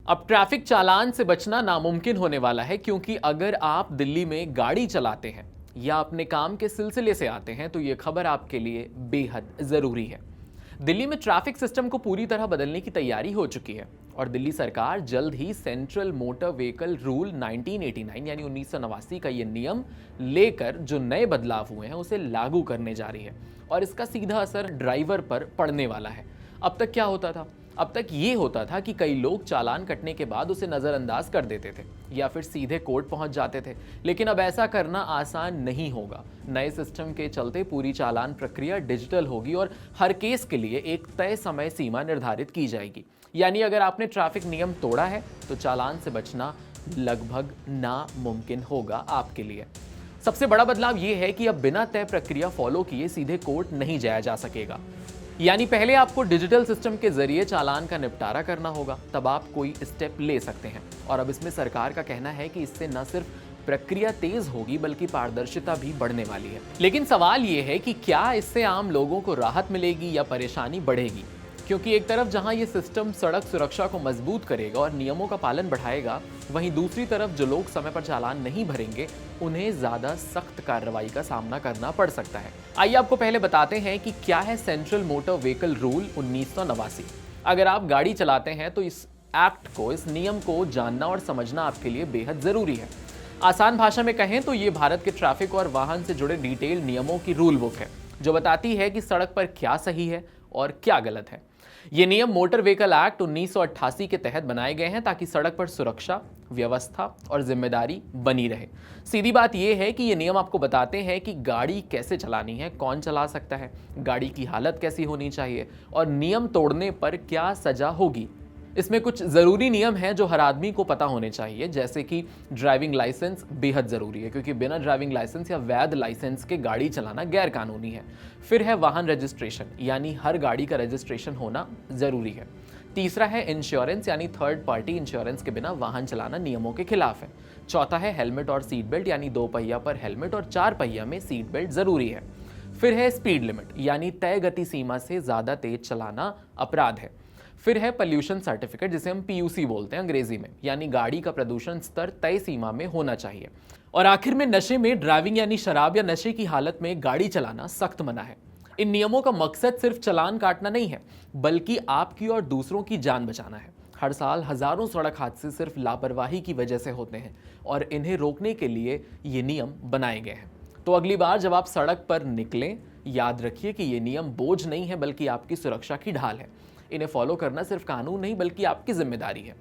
अब ट्रैफिक चालान से बचना नामुमकिन होने वाला है, क्योंकि अगर आप दिल्ली में गाड़ी चलाते हैं या अपने काम के सिलसिले से आते हैं तो ये खबर आपके लिए बेहद ज़रूरी है। दिल्ली में ट्रैफिक सिस्टम को पूरी तरह बदलने की तैयारी हो चुकी है और दिल्ली सरकार जल्द ही सेंट्रल मोटर व्हीकल रूल 1989 यानी 1989 का ये नियम लेकर जो नए बदलाव हुए हैं उसे लागू करने जा रही है और इसका सीधा असर ड्राइवर पर पड़ने वाला है। अब तक क्या होता था? अब तक ये होता था कि कई लोग चालान कटने के बाद उसे नज़रअंदाज कर देते थे या फिर सीधे कोर्ट पहुंच जाते थे, लेकिन अब ऐसा करना आसान नहीं होगा। नए सिस्टम के चलते पूरी चालान प्रक्रिया डिजिटल होगी और हर केस के लिए एक तय समय सीमा निर्धारित की जाएगी। यानी अगर आपने ट्रैफिक नियम तोड़ा है तो चालान से बचना लगभग नामुमकिन होगा आपके लिए। सबसे बड़ा बदलाव यह है कि अब बिना तय प्रक्रिया फॉलो किए सीधे कोर्ट नहीं जाया जा सकेगा। यानी पहले आपको डिजिटल सिस्टम के जरिए चालान का निपटारा करना होगा, तब आप कोई स्टेप ले सकते हैं। और अब इसमें सरकार का कहना है कि इससे न सिर्फ प्रक्रिया तेज होगी बल्कि पारदर्शिता भी बढ़ने वाली है। लेकिन सवाल ये है कि क्या इससे आम लोगों को राहत मिलेगी या परेशानी बढ़ेगी? क्योंकि एक तरफ जहां ये सिस्टम सड़क सुरक्षा को मजबूत करेगा और नियमों का पालन बढ़ाएगा, वहीं दूसरी तरफ जो लोग समय पर चालान नहीं भरेंगे उन्हें ज्यादा सख्त कार्रवाई का सामना करना पड़ सकता है। आइए आपको पहले बताते हैं कि क्या है सेंट्रल मोटर व्हीकल रूल 1989। अगर आप गाड़ी चलाते हैं तो इस एक्ट को, इस नियम को जानना और समझना आपके लिए बेहद जरूरी है। आसान भाषा में कहें तो ये भारत के ट्रैफिक और वाहन से जुड़े डिटेल नियमों की रूल बुक है, जो बताती है कि सड़क पर क्या सही है और क्या गलत है। ये नियम मोटर व्हीकल एक्ट 1988 के तहत बनाए गए हैं ताकि सड़क पर सुरक्षा, व्यवस्था और जिम्मेदारी बनी रहे। सीधी बात यह है कि ये नियम आपको बताते हैं कि गाड़ी कैसे चलानी है, कौन चला सकता है, गाड़ी की हालत कैसी होनी चाहिए और नियम तोड़ने पर क्या सजा होगी। इसमें कुछ ज़रूरी नियम हैं जो हर आदमी को पता होने चाहिए, जैसे कि ड्राइविंग लाइसेंस बेहद ज़रूरी है, क्योंकि बिना ड्राइविंग लाइसेंस या वैध लाइसेंस के गाड़ी चलाना गैर कानूनी है। फिर है वाहन रजिस्ट्रेशन, यानी हर गाड़ी का रजिस्ट्रेशन होना ज़रूरी है। तीसरा है इंश्योरेंस, यानी थर्ड पार्टी इंश्योरेंस के बिना वाहन चलाना नियमों के खिलाफ है। चौथा है हेलमेट और सीट बेल्ट, यानी 2 पहिया पर हेलमेट और 4 पहिया में सीट बेल्ट ज़रूरी है। फिर है स्पीड लिमिट, यानी तय गति सीमा से ज़्यादा तेज चलाना अपराध है। फिर है पॉल्यूशन सर्टिफिकेट, जिसे हम पीयूसी बोलते हैं अंग्रेजी में, यानी गाड़ी का प्रदूषण स्तर तय सीमा में होना चाहिए। और आखिर में नशे में ड्राइविंग, यानी शराब या नशे की हालत में गाड़ी चलाना सख्त मना है। इन नियमों का मकसद सिर्फ चालान काटना नहीं है, बल्कि आपकी और दूसरों की जान बचाना है। हर साल हजारों सड़क हादसे सिर्फ लापरवाही की वजह से होते हैं और इन्हें रोकने के लिए ये नियम बनाए गए हैं। तो अगली बार जब आप सड़क पर निकलें, याद रखिए कि ये नियम बोझ नहीं है बल्कि आपकी सुरक्षा की ढाल है। इन्हें फॉलो करना सिर्फ कानून नहीं बल्कि आपकी जिम्मेदारी है,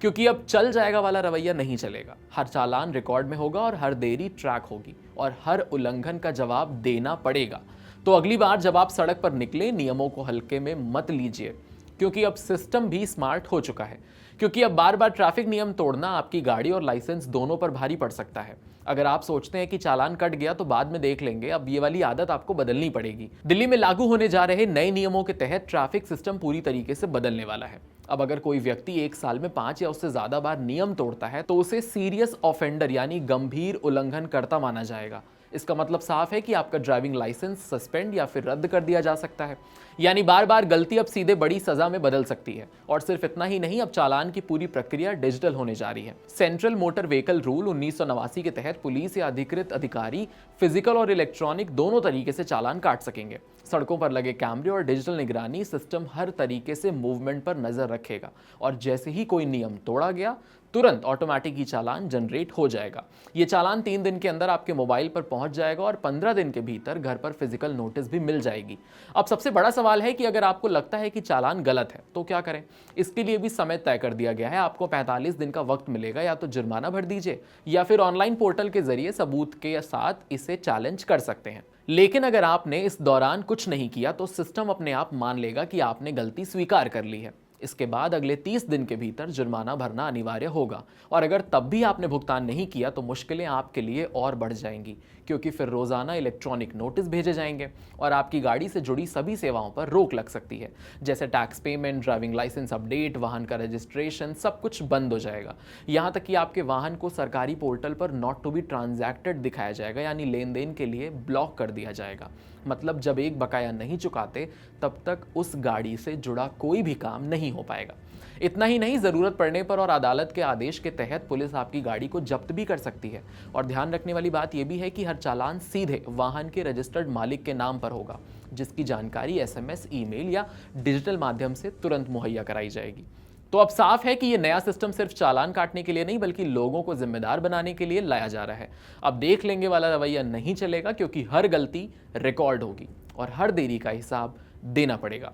क्योंकि अब चल जाएगा वाला रवैया नहीं चलेगा। हर चालान रिकॉर्ड में होगा और हर देरी ट्रैक होगी और हर उल्लंघन का जवाब देना पड़ेगा। तो अगली बार जब आप सड़क पर निकले, नियमों को हल्के में मत लीजिए, क्योंकि अब सिस्टम भी स्मार्ट हो चुका है। क्योंकि अब बार बार ट्रैफिक नियम तोड़ना आपकी गाड़ी और लाइसेंस दोनों पर भारी पड़ सकता है। अगर आप सोचते हैं कि चालान कट गया तो बाद में देख लेंगे, अब ये वाली आदत आपको बदलनी पड़ेगी। दिल्ली में लागू होने जा रहे नए नियमों के तहत ट्रैफिक सिस्टम पूरी तरीके से बदलने वाला है। अब अगर कोई व्यक्ति एक साल में 5 या उससे ज्यादा बार नियम तोड़ता है तो उसे सीरियस ऑफेंडर यानी गंभीर उल्लंघन करता माना जाएगा। इसका मतलब साफ है कि आपका ड्राइविंग लाइसेंस सस्पेंड या फिर रद्द कर दिया जा सकता है। यानी बार बार गलती अब सीधे बड़ी सजा में बदल सकती है। और सिर्फ इतना ही नहीं, अब चालान की पूरी प्रक्रिया डिजिटल होने जा रही है। सेंट्रल मोटर व्हीकल रूल 1989 के तहत पुलिस या अधिकृत अधिकारी फिजिकल और इलेक्ट्रॉनिक दोनों तरीके से चालान काट सकेंगे। सड़कों पर लगे कैमरे और डिजिटल निगरानी सिस्टम हर तरीके से मूवमेंट पर नजर रखेगा और जैसे ही कोई नियम तोड़ा गया तुरंत ऑटोमेटिक ही चालान जनरेट हो जाएगा। ये चालान 3 दिन के अंदर आपके मोबाइल पर पहुंच जाएगा और 15 दिन के भीतर घर पर फिजिकल नोटिस भी मिल जाएगी। अब सबसे बड़ा सवाल है कि अगर आपको लगता है कि चालान गलत है तो क्या करें? इसके लिए भी समय तय कर दिया गया है। आपको 45 दिन का वक्त मिलेगा, या तो जुर्माना भर दीजिए या फिर ऑनलाइन पोर्टल के जरिए सबूत के साथ इसे चैलेंज कर सकते हैं। लेकिन अगर आपने इस दौरान कुछ नहीं किया तो सिस्टम अपने आप मान लेगा कि आपने गलती स्वीकार कर ली है। इसके बाद अगले 30 दिन के भीतर जुर्माना भरना अनिवार्य होगा और अगर तब भी आपने भुगतान नहीं किया तो मुश्किलें आपके लिए और बढ़ जाएंगी, क्योंकि फिर रोजाना इलेक्ट्रॉनिक नोटिस भेजे जाएंगे और आपकी गाड़ी से जुड़ी सभी सेवाओं पर रोक लग सकती है, जैसे tax payment, driving licence update, वाहन का रजिस्ट्रेशन, सब कुछ बंद हो जाएगा। यहाँ तक कि आपके वाहन को सरकारी पोर्टल पर नॉट टू बी ट्रांजैक्टेड दिखाया जाएगा, यानी लेन देन के लिए ब्लॉक कर दिया जाएगा। मतलब जब एक बकाया नहीं चुकाते तब तक उस गाड़ी से जुड़ा कोई भी काम नहीं हो पाएगा। इतना ही नहीं, जरूरत पड़ने पर और अदालत के आदेश के तहत पुलिस आपकी गाड़ी को जब्त भी कर सकती है। और ध्यान रखने वाली बात यह भी है कि हर चालान सीधे वाहन के रजिस्टर्ड मालिक के नाम पर होगा, जिसकी जानकारी SMS, ईमेल या डिजिटल माध्यम से तुरंत मुहैया कराई जाएगी। तो अब साफ है कि यह नया सिस्टम सिर्फ चालान काटने के लिए नहीं बल्कि लोगों को जिम्मेदार बनाने के लिए लाया जा रहा है। अब देख लेंगे वाला रवैया नहीं चलेगा, क्योंकि हर गलती रिकॉर्ड होगी और हर देरी का हिसाब देना पड़ेगा।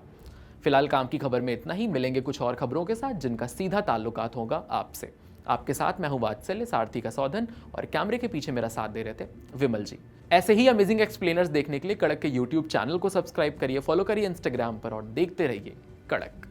फिलहाल काम की खबर में इतना ही। मिलेंगे कुछ और खबरों के साथ जिनका सीधा ताल्लुकात होगा आपसे। आपके साथ मैं हूं वात्सल्य सारथी का सौधन, और कैमरे के पीछे मेरा साथ दे रहे थे विमल जी। ऐसे ही अमेजिंग एक्सप्लेनर्स देखने के लिए कड़क के YouTube चैनल को सब्सक्राइब करिए, फॉलो करिए इंस्टाग्राम पर और देखते रहिए कड़क।